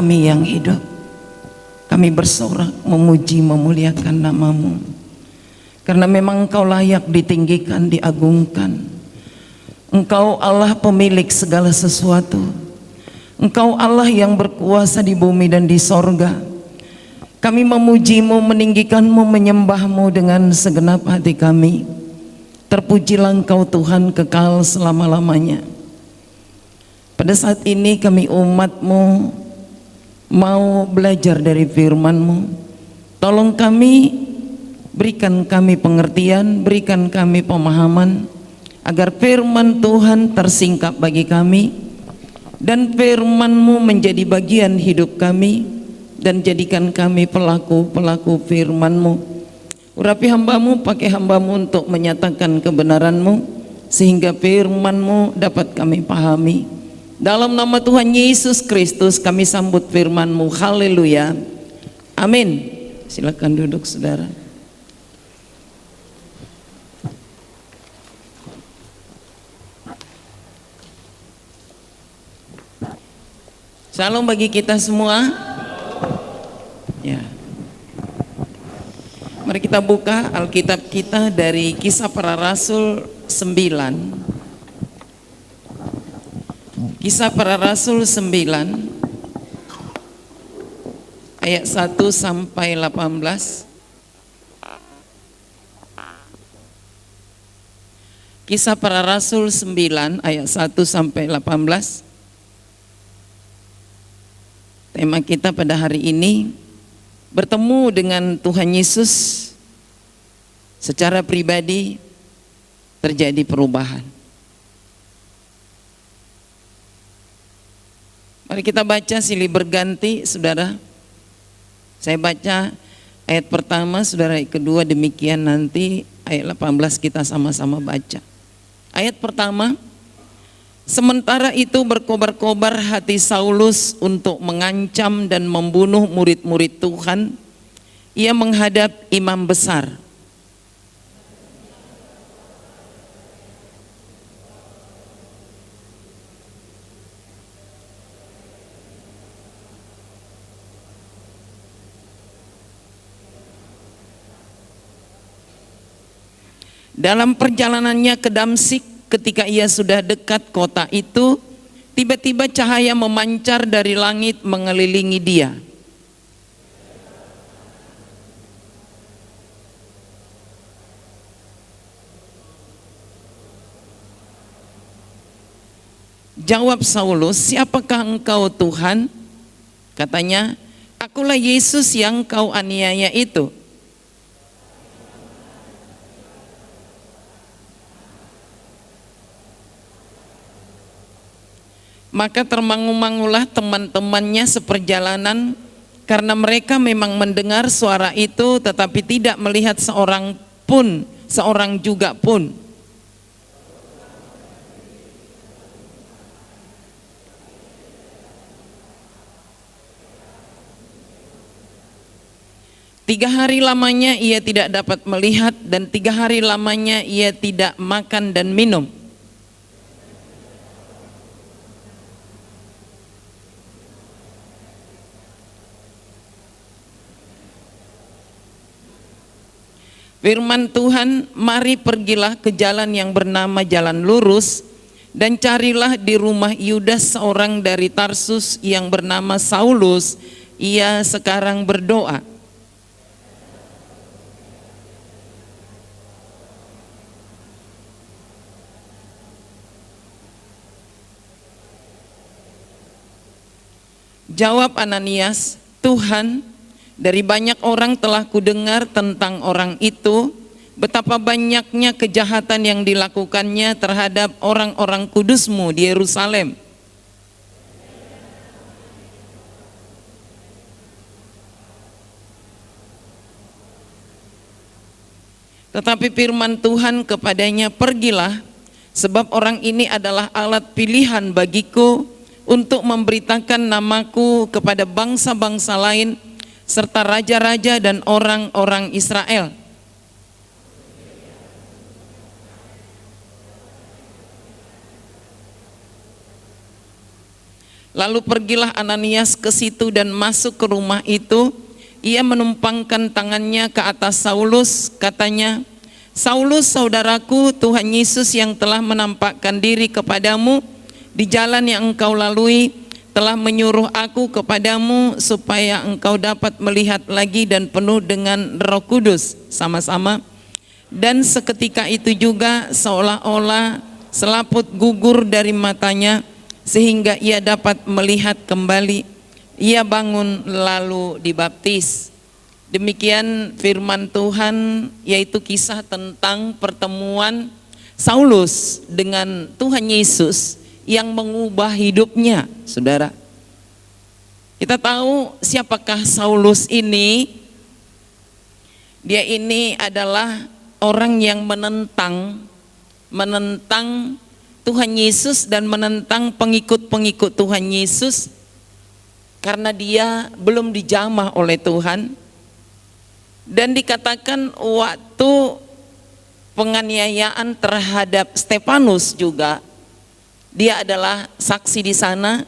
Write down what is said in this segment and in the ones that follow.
kami yang hidup. Kami bersorak memuji memuliakan nama-Mu, karena memang Engkau layak ditinggikan, diagungkan. Engkau Allah pemilik segala sesuatu. Engkau Allah yang berkuasa di bumi dan di sorga. Kami memuji-Mu, meninggikan-Mu, menyembah-Mu dengan segenap hati kami. Terpujilah Engkau Tuhan kekal selama-lamanya. Pada saat ini kami umat-Mu mau belajar dari firman-Mu. Tolong kami, berikan kami pengertian, berikan kami pemahaman, agar firman Tuhan tersingkap bagi kami, dan firman-Mu menjadi bagian hidup kami, dan jadikan kami pelaku-pelaku firman-Mu. Urapi hamba-Mu, pakai hamba-Mu untuk menyatakan kebenaran-Mu, sehingga firman-Mu dapat kami pahami. Dalam nama Tuhan Yesus Kristus kami sambut firman-Mu. Haleluya, amin. Silakan duduk saudara. Salam bagi kita semua. Ya. Mari kita buka Alkitab kita dari Kisah Para Rasul 9. Kisah Para Rasul 9 ayat 1 sampai 18. Kisah Para Rasul 9 ayat 1 sampai 18. Tema kita pada hari ini, bertemu dengan Tuhan Yesus secara pribadi, terjadi perubahan. Mari kita baca silih berganti saudara. Saya baca ayat pertama, saudara ayat kedua, demikian nanti ayat 18 kita sama-sama baca. Ayat pertama, sementara itu berkobar-kobar hati Saulus untuk mengancam dan membunuh murid-murid Tuhan. Ia menghadap imam besar. Dalam perjalanannya ke Damsik, ketika ia sudah dekat kota itu, tiba-tiba cahaya memancar dari langit mengelilingi dia. Jawab Saulus, "Siapakah engkau Tuhan?" Katanya, "Akulah Yesus yang kau aniaya itu." Maka termangu-mangulah teman-temannya seperjalanan, karena mereka memang mendengar suara itu tetapi tidak melihat seorang juga pun. Tiga hari lamanya ia tidak dapat melihat, dan 3 hari lamanya ia tidak makan dan minum. Firman Tuhan, "Mari pergilah ke jalan yang bernama Jalan Lurus, dan carilah di rumah Yudas seorang dari Tarsus yang bernama Saulus. Ia sekarang berdoa." Jawab Ananias, "Tuhan, dari banyak orang telah kudengar tentang orang itu, betapa banyaknya kejahatan yang dilakukannya terhadap orang-orang kudus-Mu di Yerusalem. Tetapi firman Tuhan kepadanya, pergilah, sebab orang ini adalah alat pilihan bagiku untuk memberitakan namaku kepada bangsa-bangsa lain, serta raja-raja dan orang-orang Israel. Lalu pergilah Ananias ke situ dan masuk ke rumah itu. Ia menumpangkan tangannya ke atas Saulus, katanya, "Saulus, saudaraku, Tuhan Yesus yang telah menampakkan diri kepadamu di jalan yang engkau lalui telah menyuruh aku kepadamu supaya engkau dapat melihat lagi dan penuh dengan Roh Kudus." Sama-sama. Dan seketika itu juga seolah-olah selaput gugur dari matanya sehingga ia dapat melihat kembali. Ia bangun lalu dibaptis. Demikian firman Tuhan, yaitu kisah tentang pertemuan Saulus dengan Tuhan Yesus yang mengubah hidupnya, saudara. Kita tahu siapakah Saulus ini. Dia ini adalah orang yang menentang Tuhan Yesus dan menentang pengikut-pengikut Tuhan Yesus karena dia belum dijamah oleh Tuhan. Dan dikatakan waktu penganiayaan terhadap Stefanus juga dia adalah saksi di sana,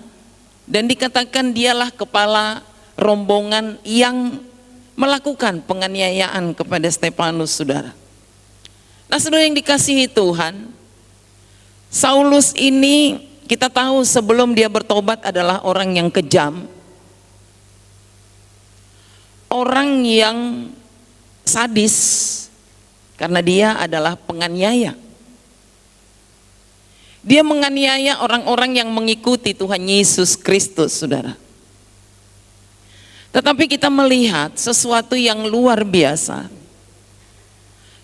dan dikatakan dialah kepala rombongan yang melakukan penganiayaan kepada Stefanus, saudara. Nah, saudara yang dikasihi Tuhan, Saulus ini kita tahu sebelum dia bertobat adalah orang yang kejam, orang yang sadis, karena dia adalah penganiaya. Dia menganiaya orang-orang yang mengikuti Tuhan Yesus Kristus, saudara. Tetapi kita melihat sesuatu yang luar biasa.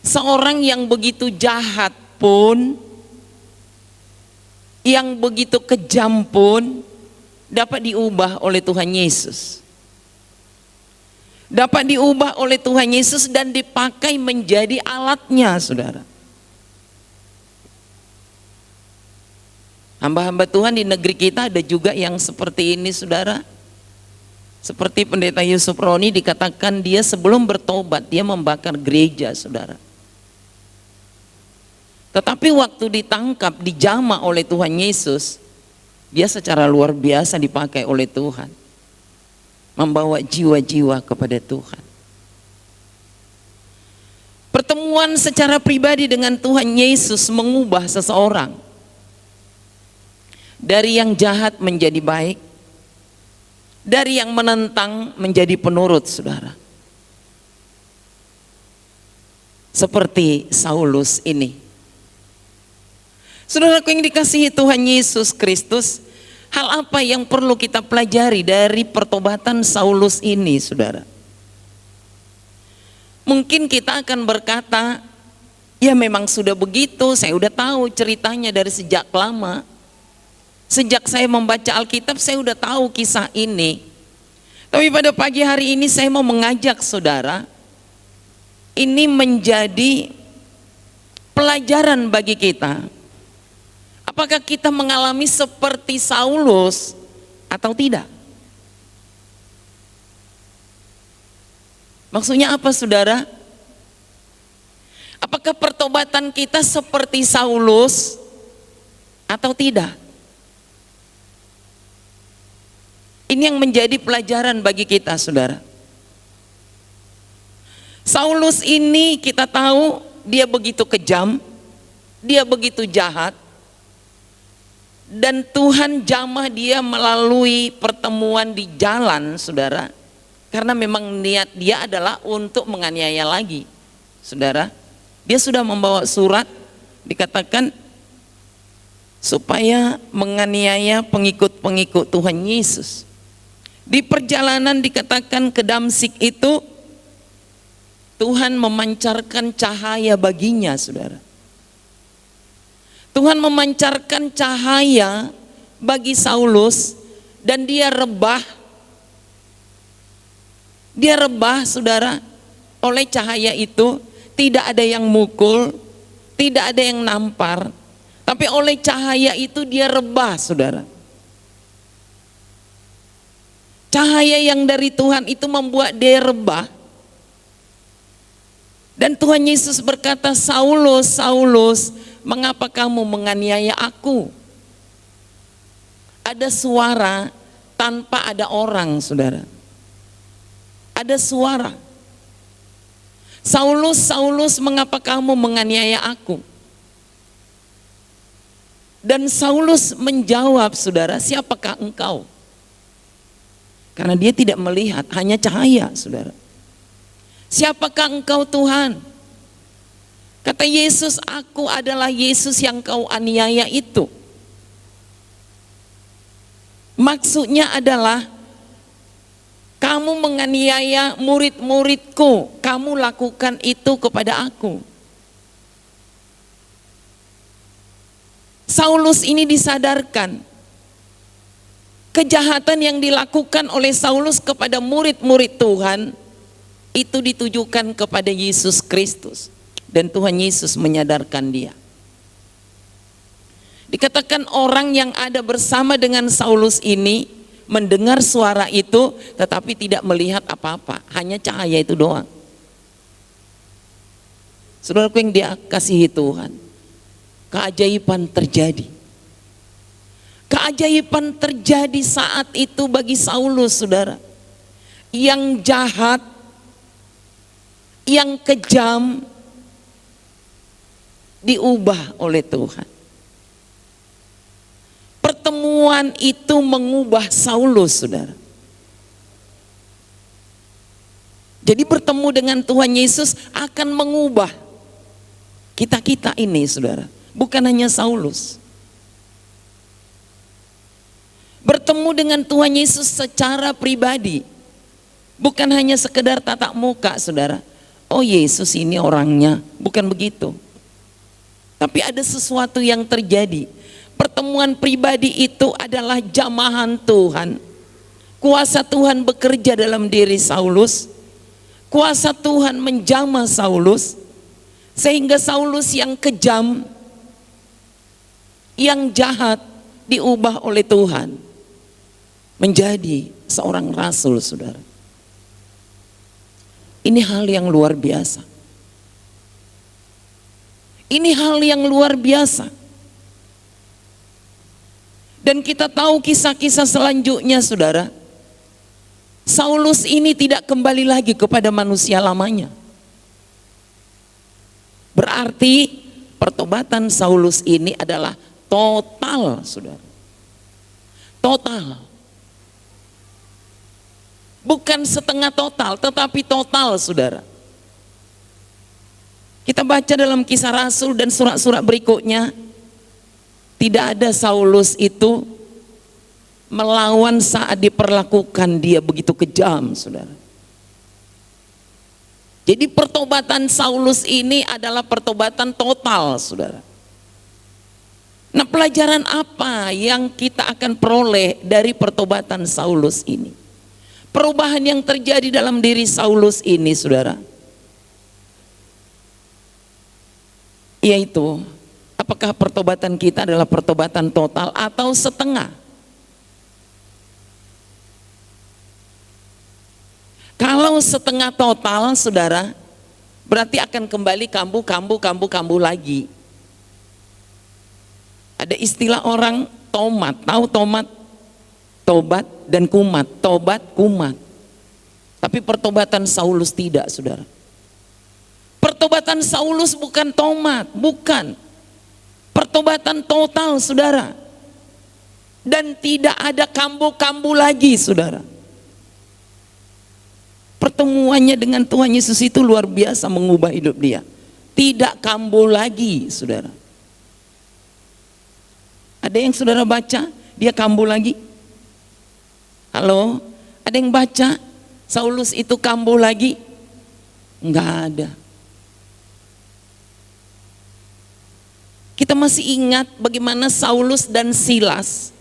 Seorang yang begitu jahat pun, yang begitu kejam pun dapat diubah oleh Tuhan Yesus. Dapat diubah oleh Tuhan Yesus dan dipakai menjadi alatnya, saudara. Hamba-hamba Tuhan di negeri kita ada juga yang seperti ini, saudara. Seperti Pendeta Yusuf Roni, dikatakan dia sebelum bertobat dia membakar gereja, saudara. Tetapi waktu ditangkap, dijamah oleh Tuhan Yesus, dia secara luar biasa dipakai oleh Tuhan, membawa jiwa-jiwa kepada Tuhan. Pertemuan secara pribadi dengan Tuhan Yesus mengubah seseorang dari yang jahat menjadi baik, dari yang menentang menjadi penurut, saudara. Seperti Saulus ini. Saudaraku yang dikasihi Tuhan Yesus Kristus, hal apa yang perlu kita pelajari dari pertobatan Saulus ini, saudara? Mungkin kita akan berkata, ya memang sudah begitu, saya udah tahu ceritanya dari sejak lama. Sejak saya membaca Alkitab, saya udah tahu kisah ini. Tapi pada pagi hari ini saya mau mengajak saudara, ini menjadi pelajaran bagi kita. Apakah kita mengalami seperti Saulus atau tidak? Maksudnya apa, saudara? Apakah pertobatan kita seperti Saulus atau tidak? Ini yang menjadi pelajaran bagi kita, saudara. Saulus ini kita tahu dia begitu kejam, dia begitu jahat, dan Tuhan jamah dia melalui pertemuan di jalan, saudara. Karena memang niat dia adalah untuk menganiaya lagi, saudara. Dia sudah membawa surat, dikatakan supaya menganiaya pengikut-pengikut Tuhan Yesus. Di perjalanan dikatakan ke Damsyik itu, Tuhan memancarkan cahaya baginya, saudara. Tuhan memancarkan cahaya bagi Saulus dan dia rebah. Dia rebah, saudara, oleh cahaya itu. Tidak ada yang mukul, tidak ada yang nampar, tapi oleh cahaya itu dia rebah, saudara. Cahaya yang dari Tuhan itu membuat dia rebah. Dan Tuhan Yesus berkata, Saulus, Saulus, mengapa kamu menganiaya aku? ada suara tanpa ada orang, saudara. Ada suara. Saulus, Saulus, mengapa kamu menganiaya aku? Dan Saulus menjawab, saudara, siapakah engkau? Karena dia tidak melihat, hanya cahaya, saudara. Siapakah engkau, Tuhan? Kata Yesus, aku adalah Yesus yang kau aniaya itu. Maksudnya adalah, kamu menganiaya murid-muridku, kamu lakukan itu kepada aku. Saulus ini disadarkan kejahatan yang dilakukan oleh Saulus kepada murid-murid Tuhan itu ditujukan kepada Yesus Kristus, dan Tuhan Yesus menyadarkan dia. Dikatakan orang yang ada bersama dengan Saulus ini mendengar suara itu tetapi tidak melihat apa-apa, hanya cahaya itu doang. Saudaraku yang dikasihi Tuhan, keajaiban terjadi. Keajaiban terjadi saat itu bagi Saulus, saudara. Yang jahat, yang kejam, diubah oleh Tuhan. Pertemuan itu mengubah Saulus, saudara. Jadi bertemu dengan Tuhan Yesus akan mengubah kita-kita ini, saudara. Bukan hanya Saulus. Bertemu dengan Tuhan Yesus secara pribadi. Bukan hanya sekedar tatap muka, saudara. Oh, Yesus ini orangnya. Bukan begitu. Tapi ada sesuatu yang terjadi. Pertemuan pribadi itu adalah jamahan Tuhan. Kuasa Tuhan bekerja dalam diri Saulus. Kuasa Tuhan menjamah Saulus. Sehingga Saulus yang kejam, yang jahat, diubah oleh Tuhan menjadi seorang rasul, saudara. Ini hal yang luar biasa. Ini hal yang luar biasa. Dan kita tahu kisah-kisah selanjutnya, saudara. Saulus ini tidak kembali lagi kepada manusia lamanya. Berarti pertobatan Saulus ini adalah total, saudara. Total. Bukan setengah total, tetapi total, saudara. Kita baca dalam Kisah Rasul dan surat-surat berikutnya, tidak ada Saulus itu melawan saat diperlakukan dia begitu kejam, saudara. Jadi pertobatan Saulus ini adalah pertobatan total, saudara. Nah, pelajaran apa yang kita akan peroleh dari pertobatan Saulus ini? Perubahan yang terjadi dalam diri Saulus ini, saudara, yaitu apakah pertobatan kita adalah pertobatan total atau setengah? Kalau setengah total, saudara, berarti akan kembali kambuh lagi. Ada istilah orang tomat, tahu tomat? Tobat dan kumat, tobat kumat. Tapi pertobatan Saulus tidak, saudara. Pertobatan Saulus bukan tomat, bukan. Pertobatan total, saudara. Dan tidak ada kambuh lagi, saudara. Pertemuannya dengan Tuhan Yesus itu luar biasa mengubah hidup dia. Tidak kambuh lagi, saudara. Ada yang saudara baca, dia kambuh lagi? Halo? Ada yang baca, Saulus itu kambuh lagi? Enggak ada. Kita masih ingat bagaimana Saulus dan Silas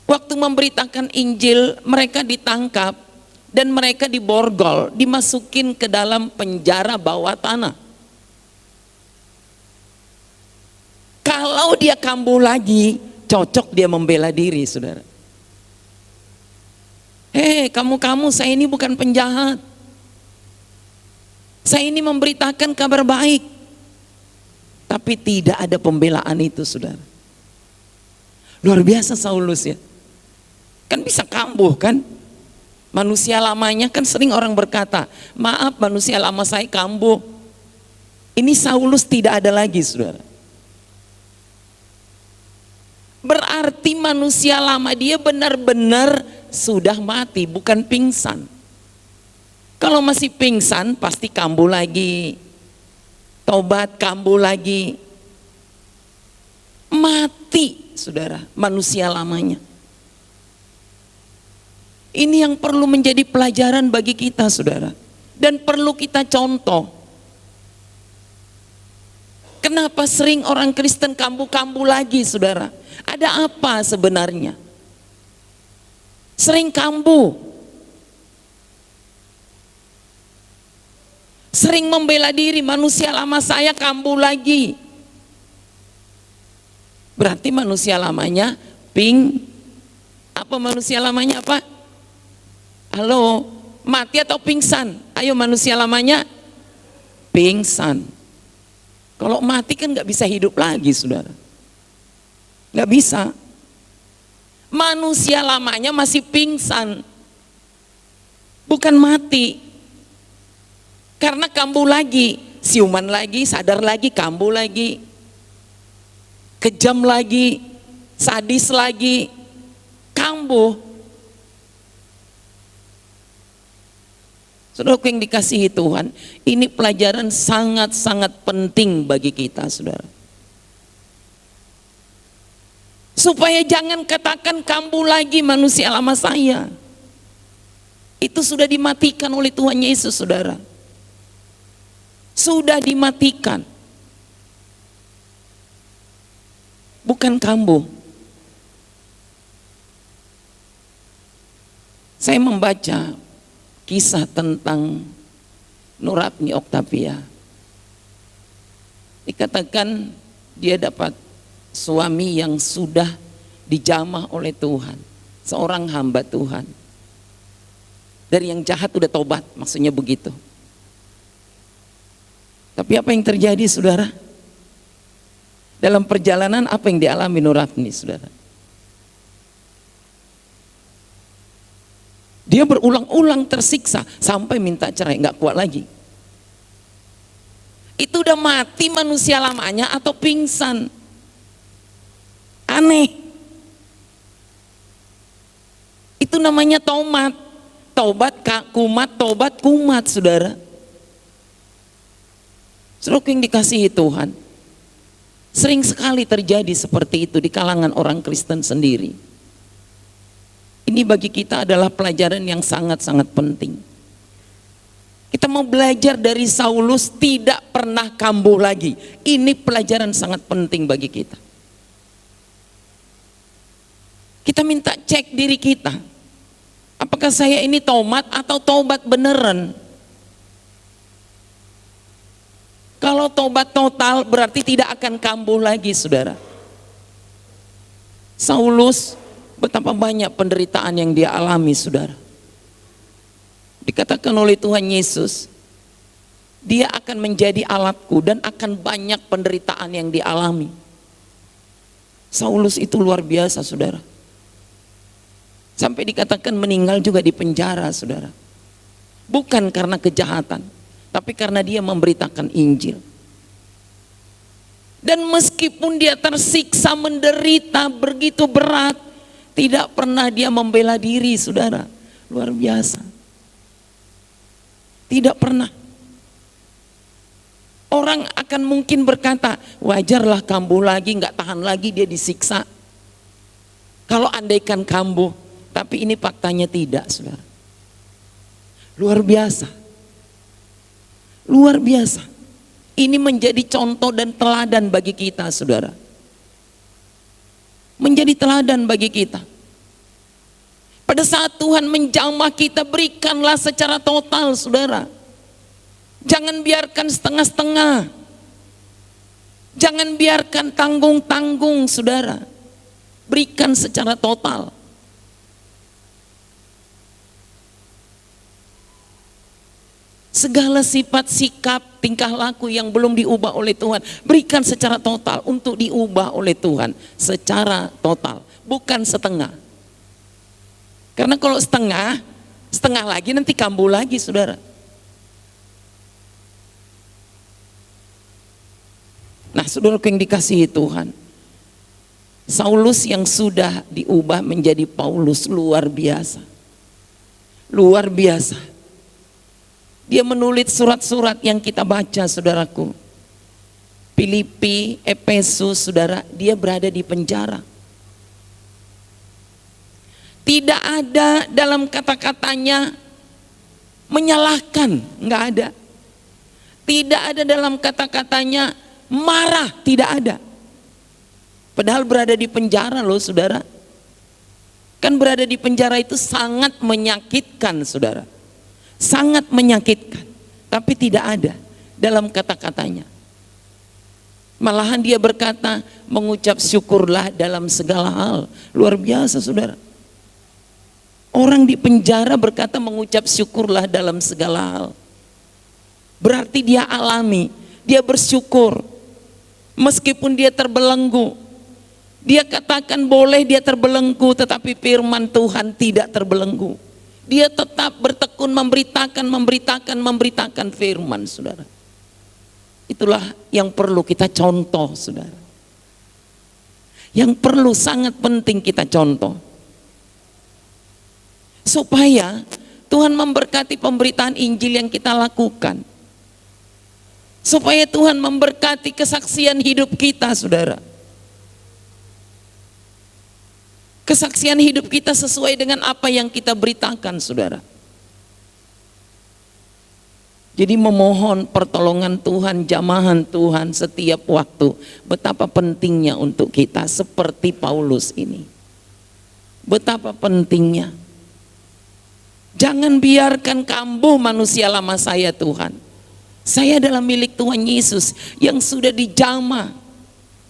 waktu memberitakan Injil, mereka ditangkap dan mereka diborgol, dimasukin ke dalam penjara bawah tanah. Kalau dia kambuh lagi, cocok dia membela diri, saudara. Hei, kamu, saya ini bukan penjahat. Saya ini memberitakan kabar baik. Tapi tidak ada pembelaan itu, saudara. Luar biasa Saulus ya. Kan bisa kambuh kan? Manusia lamanya kan sering orang berkata, maaf manusia lama saya kambuh. Ini Saulus tidak ada lagi saudara. Berarti manusia lama dia benar-benar sudah mati, bukan pingsan. Kalau masih pingsan pasti kambuh lagi. Tobat kambuh lagi. Mati saudara, manusia lamanya. Ini yang perlu menjadi pelajaran bagi kita saudara. Dan perlu kita contoh. Kenapa sering orang Kristen kambuh-kambuh lagi saudara? Ada apa sebenarnya? Sering kambuh. Sering membela diri, manusia lama saya kambuh lagi. Berarti manusia lamanya apa manusia lamanya apa? Halo, mati atau pingsan? Ayo manusia lamanya pingsan. Kalau mati kan gak bisa hidup lagi saudara. Gak bisa. Manusia lamanya masih pingsan. Bukan mati. Karena kambuh lagi. Siuman lagi, sadar lagi, kambuh lagi. Kejam lagi. Sadis lagi. Kambuh. Saudaraku yang dikasihi Tuhan, ini pelajaran sangat-sangat penting bagi kita saudara. Supaya jangan katakan kambuh lagi manusia lama saya. Itu sudah dimatikan oleh Tuhan Yesus saudara. Sudah dimatikan. Bukan kambuh. Saya membaca kisah tentang Nuratni Octavia. Dikatakan dia dapat suami yang sudah dijamah oleh Tuhan, seorang hamba Tuhan. Dari yang jahat udah tobat, maksudnya begitu. Tapi apa yang terjadi saudara? Dalam perjalanan apa yang dialami Nuratni saudara? Dia berulang-ulang tersiksa sampai minta cerai, nggak kuat lagi. Itu udah mati manusia lamanya atau pingsan? Aneh. Itu namanya tobat. Tobat kumat saudara. Saudara yang dikasihi Tuhan, sering sekali terjadi seperti itu di kalangan orang Kristen sendiri. Ini bagi kita adalah pelajaran yang sangat-sangat penting. Kita mau belajar dari Saulus tidak pernah kambuh lagi. Ini pelajaran sangat penting bagi kita. Kita minta cek diri kita. Apakah saya ini tobat atau tobat beneran? Kalau tobat total berarti tidak akan kambuh lagi saudara. Saulus betapa banyak penderitaan yang dia alami saudara. Dikatakan oleh Tuhan Yesus, dia akan menjadi alatku dan akan banyak penderitaan yang dialami. Saulus itu luar biasa saudara. Sampai dikatakan meninggal juga di penjara saudara. Bukan karena kejahatan, tapi karena dia memberitakan Injil. Dan meskipun dia tersiksa menderita begitu berat, tidak pernah dia membela diri saudara. Luar biasa. Tidak pernah. Orang akan mungkin berkata, wajarlah kambuh lagi, nggak tahan lagi dia disiksa. Kalau andaikan kambuh, tapi ini faktanya tidak saudara. Luar biasa. Luar biasa. Ini menjadi contoh dan teladan bagi kita saudara. Menjadi teladan bagi kita. Pada saat Tuhan menjamah kita, berikanlah secara total saudara. Jangan biarkan setengah-setengah. Jangan biarkan tanggung-tanggung saudara. Berikan secara total. Segala sifat, sikap, tingkah laku yang belum diubah oleh Tuhan, berikan secara total untuk diubah oleh Tuhan secara total. bukan setengah. Karena kalau setengah, setengah lagi nanti kambuh lagi, saudara. Nah, saudaraku yang dikasihi Tuhan, Saulus yang sudah diubah menjadi Paulus luar biasa. Luar biasa. Dia menulis surat-surat yang kita baca, saudaraku. Filipi, Efesus, saudara, dia berada di penjara. Tidak ada dalam kata-katanya menyalahkan, enggak ada. Tidak ada dalam kata-katanya marah, tidak ada. Padahal berada di penjara loh, saudara. Kan berada di penjara itu sangat menyakitkan, saudara. Sangat menyakitkan. Tapi tidak ada dalam kata-katanya. Malahan dia berkata, mengucap syukurlah dalam segala hal. Luar biasa, saudara. Orang di penjara berkata mengucap syukurlah dalam segala hal. Berarti dia alami, dia bersyukur. Meskipun dia terbelenggu, dia katakan boleh dia terbelenggu, tetapi firman Tuhan tidak terbelenggu. Dia tetap bertekun memberitakan firman, saudara. Itulah yang perlu kita contoh, saudara. Yang perlu sangat penting kita contoh. Supaya Tuhan memberkati pemberitaan Injil yang kita lakukan. Supaya Tuhan memberkati kesaksian hidup kita, saudara. Kesaksian hidup kita sesuai dengan apa yang kita beritakan, saudara. Jadi memohon pertolongan Tuhan, jamahan Tuhan setiap waktu. Betapa pentingnya untuk kita seperti Paulus ini. Betapa pentingnya. Jangan biarkan kambuh manusia lama saya, Tuhan. Saya adalah milik Tuhan Yesus yang sudah dijamah.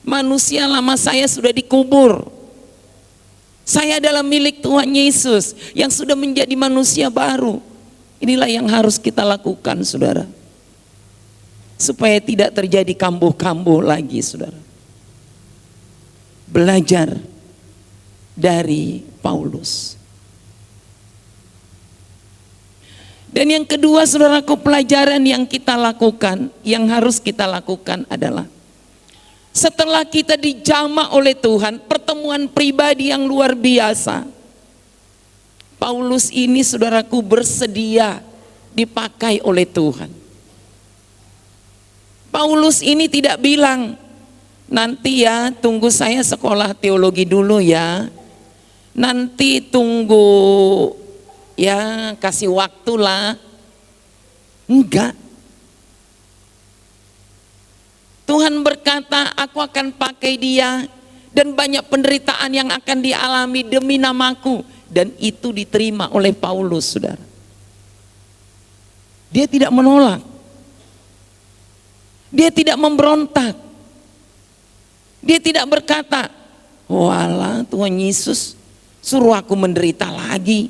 Manusia lama saya sudah dikubur. Saya adalah milik Tuhan Yesus yang sudah menjadi manusia baru. Inilah yang harus kita lakukan, saudara. Supaya tidak terjadi kambuh-kambuh lagi, saudara. Belajar dari Paulus. Dan yang kedua, saudaraku, pelajaran yang kita lakukan, yang harus kita lakukan adalah setelah kita dijamah oleh Tuhan, pertemuan pribadi yang luar biasa. Paulus ini, saudaraku, bersedia dipakai oleh Tuhan. Paulus ini tidak bilang, nanti ya tunggu saya sekolah teologi dulu ya. Nanti tunggu ya kasih waktulah. Enggak. Tuhan berkata, aku akan pakai dia dan banyak penderitaan yang akan dialami demi namaku. Dan itu diterima oleh Paulus, saudara. Dia tidak menolak. Dia tidak memberontak. Dia tidak berkata, walah Tuhan Yesus suruh aku menderita lagi.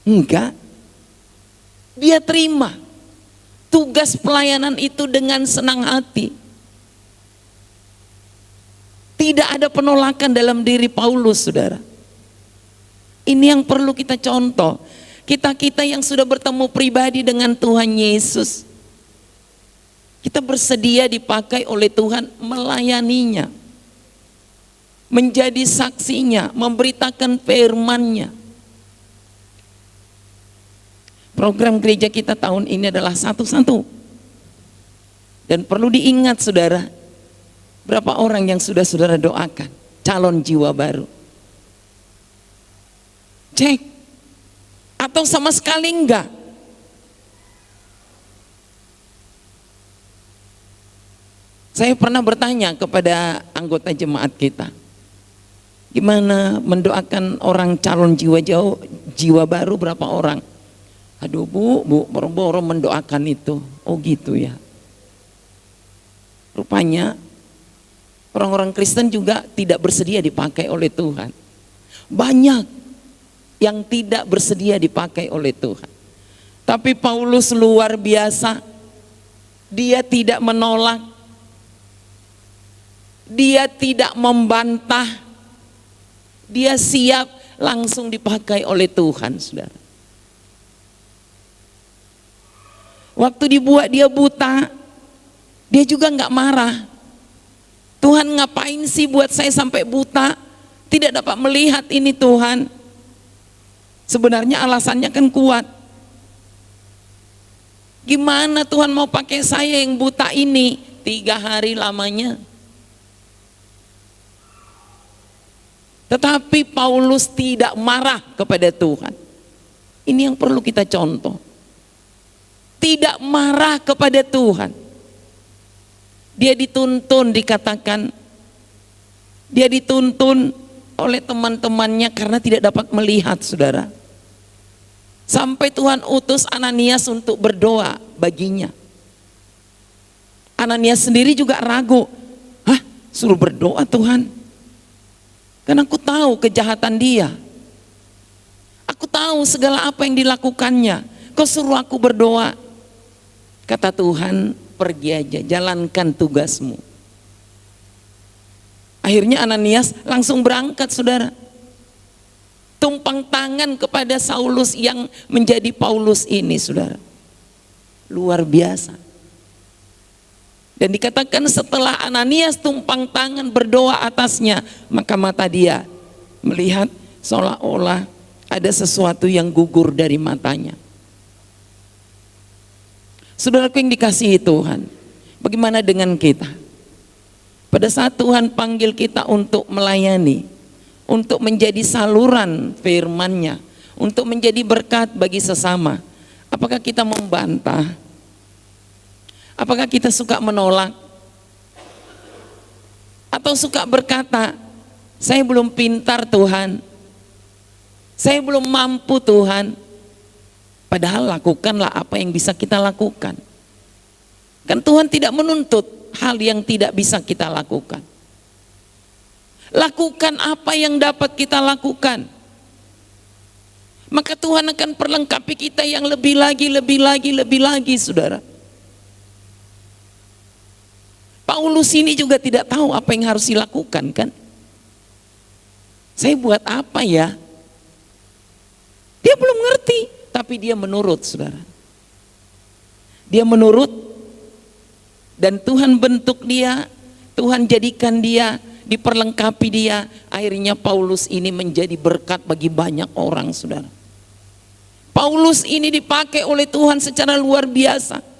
Enggak. Dia terima tugas pelayanan itu dengan senang hati. Tidak ada penolakan dalam diri Paulus, saudara. Ini yang perlu kita contoh. Kita-kita yang sudah bertemu pribadi dengan Tuhan Yesus, kita bersedia dipakai oleh Tuhan melayaninya, menjadi saksinya, memberitakan firman-Nya. Program gereja kita tahun ini adalah satu-satu. Dan perlu diingat, saudara, berapa orang yang sudah saudara doakan calon jiwa baru? Cek. Atau sama sekali enggak? Saya pernah bertanya kepada anggota jemaat kita, gimana mendoakan orang calon jiwa baru, berapa orang? Aduh bu, boro-boro mendoakan itu. Oh gitu ya. Rupanya orang-orang Kristen juga tidak bersedia dipakai oleh Tuhan. Banyak yang tidak bersedia dipakai oleh Tuhan. Tapi Paulus luar biasa. Dia tidak menolak. Dia tidak membantah. Dia siap langsung dipakai oleh Tuhan, saudara. Waktu dibuat dia buta, dia juga nggak marah. Tuhan, ngapain sih buat saya sampai buta? Tidak dapat melihat ini Tuhan. Sebenarnya alasannya kan kuat. Gimana Tuhan mau pakai saya yang buta ini? 3 hari lamanya. Tetapi Paulus tidak marah kepada Tuhan. Ini yang perlu kita contoh. Tidak marah kepada Tuhan. Dia dituntun, dikatakan dia dituntun oleh teman-temannya karena tidak dapat melihat, saudara. Sampai Tuhan utus Ananias untuk berdoa baginya. Ananias sendiri juga ragu. Hah, suruh berdoa Tuhan? Karena aku tahu kejahatan dia. Aku tahu segala apa yang dilakukannya. Kau suruh aku berdoa. Kata Tuhan, pergi aja, jalankan tugasmu. Akhirnya Ananias langsung berangkat, saudara. Tumpang tangan kepada Saulus yang menjadi Paulus ini, saudara. Luar biasa. Dan dikatakan setelah Ananias tumpang tangan berdoa atasnya, maka mata dia melihat seolah-olah ada sesuatu yang gugur dari matanya. Saudaraku yang dikasihi Tuhan, bagaimana dengan kita? Pada saat Tuhan panggil kita untuk melayani, untuk menjadi saluran firman-Nya, untuk menjadi berkat bagi sesama, apakah kita membantah? Apakah kita suka menolak? Atau suka berkata, saya belum pintar Tuhan, saya belum mampu Tuhan. Padahal lakukanlah apa yang bisa kita lakukan. Kan Tuhan tidak menuntut hal yang tidak bisa kita lakukan. Lakukan apa yang dapat kita lakukan. Maka Tuhan akan perlengkapi kita yang lebih lagi, saudara. Paulus ini juga tidak tahu apa yang harus dilakukan, kan? Saya buat apa ya? Dia belum ngerti, tapi dia menurut, saudara. Dia menurut, dan Tuhan bentuk dia, Tuhan jadikan dia, diperlengkapi dia. Akhirnya Paulus ini menjadi berkat bagi banyak orang, saudara. Paulus ini dipakai oleh Tuhan secara luar biasa.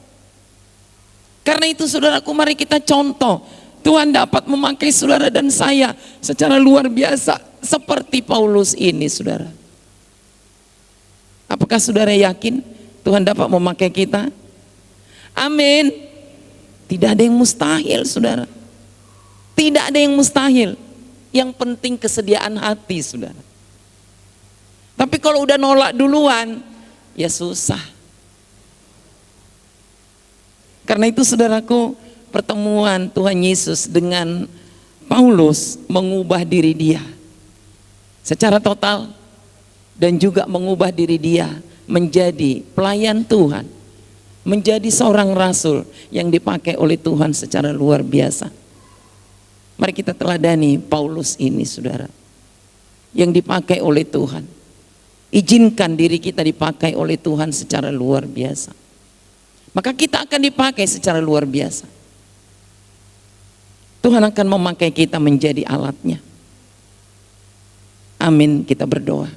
Karena itu saudaraku, mari kita contoh. Tuhan dapat memakai saudara dan saya secara luar biasa seperti Paulus ini, saudara. Apakah saudara yakin Tuhan dapat memakai kita? Amin. Tidak ada yang mustahil, saudara. Tidak ada yang mustahil. Yang penting kesediaan hati, saudara. Tapi kalau udah nolak duluan, ya susah. Karena itu saudaraku, pertemuan Tuhan Yesus dengan Paulus mengubah diri dia secara total, dan juga mengubah diri dia menjadi pelayan Tuhan, menjadi seorang rasul yang dipakai oleh Tuhan secara luar biasa. Mari kita teladani Paulus ini, saudara, yang dipakai oleh Tuhan. Izinkan diri kita dipakai oleh Tuhan secara luar biasa. Maka kita akan dipakai secara luar biasa. Tuhan akan memakai kita menjadi alatnya. Amin, kita berdoa.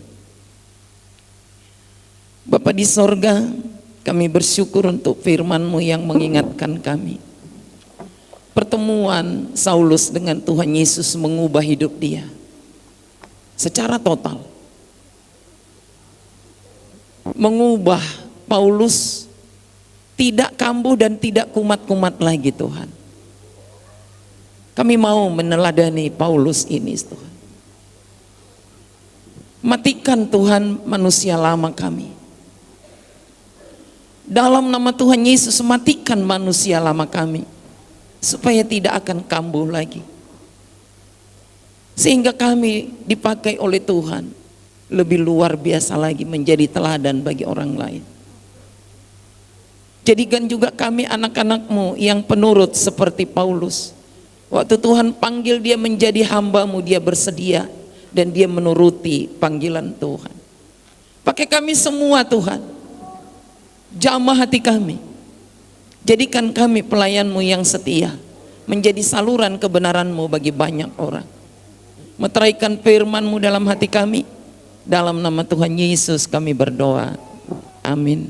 Bapa di sorga, kami bersyukur untuk firman-Mu yang mengingatkan kami. Pertemuan Saulus dengan Tuhan Yesus mengubah hidup dia secara total. Mengubah Paulus tidak kambuh dan tidak kumat-kumat lagi, Tuhan. Kami mau meneladani Paulus ini, Tuhan. Matikan Tuhan manusia lama kami. Dalam nama Tuhan Yesus, matikan manusia lama kami, supaya tidak akan kambuh lagi. Sehingga kami dipakai oleh Tuhan lebih luar biasa lagi, menjadi teladan bagi orang lain. Jadikan juga kami anak-anak-Mu yang penurut seperti Paulus. Waktu Tuhan panggil dia menjadi hamba-Mu, dia bersedia dan dia menuruti panggilan Tuhan. Pakai kami semua Tuhan, jamah hati kami, jadikan kami pelayan-Mu yang setia, menjadi saluran kebenaran-Mu bagi banyak orang. Meteraikan firman-Mu dalam hati kami, dalam nama Tuhan Yesus kami berdoa, amin.